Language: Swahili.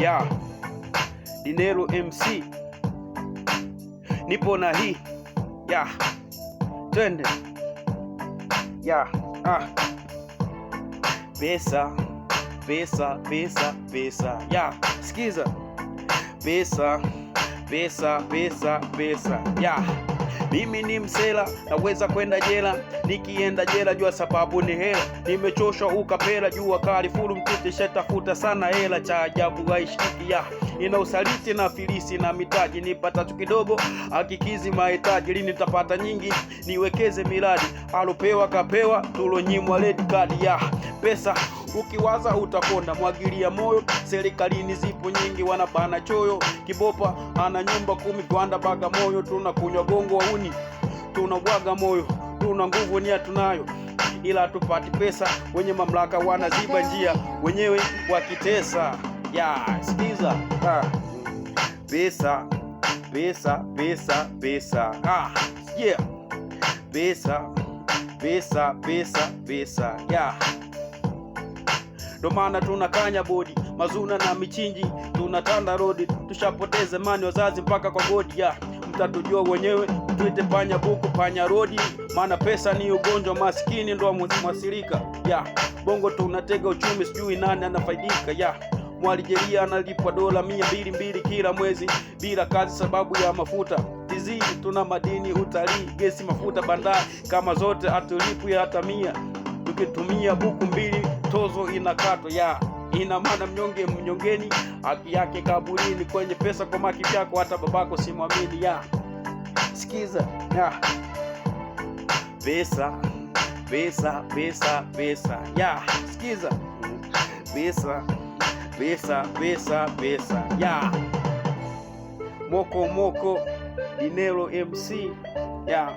ya Dinelo MC, nipo na hii ya twende ya pesa pesa pesa pesa ya sikiza, pesa pesa pesa pesa ya mimi ni msela, naweza kwenda jela. Nikienda jela jua sababu ni hela. Nimechosha ukapela, jua kali fulu mtete, shatafuta sana hela. Cha ajabu haishiki ya ina usaliti na filisi na mitaji. Nipata tu kidogo akikizi mahitaji, lini nitapata nyingi niwekeze miradi. Alopewa kapewa, tulonyimwa red card ya pesa. Ukiwaza utakonda, mwagilia moyo. Serikalini zipo nyingi, wanabana choyo. Kibopa ana nyumba 10 Gwanda Bagamoyo. Tunakunywa gongo wauni, tunabwaga moyo. Tuna nguvu nia tunayo, ila tupati pesa. Wenye mamlaka wanaziba njia, wenyewe wakitesa ya sikiza pesa pesa pesa pesa yeah pesa pesa pesa pesa yeah. Ndo maana tunakanya bodi mazuna na michinji, tunatanda rodi. Tushapoteza mani wazazi mpaka kwa godi ya mtatujua wenyewe. Tuite panya buku panya rodi, maana pesa ni ugonjwa, maskini ndo mwasirika ya bongo. Tunatega uchumi, sijui nani anafaidika ya Mwalijeria analipwa dola 200 kila mwezi bila kazi sababu ya mafuta. Tizini tuna madini, utalii, gesi, mafuta, bandari kama zote atulipwi hata 100. Tukitumia buku 2 tozo inakatwa ya ina maana mnyonge mnyongeni, haki yake kaburini. Kwenye pesa kwa maki vyako, hata babako simwamini ya sikiza ya pesa pesa pesa pesa ya sikiza pesa pesa pesa pesa ya moko Dinelo MC ya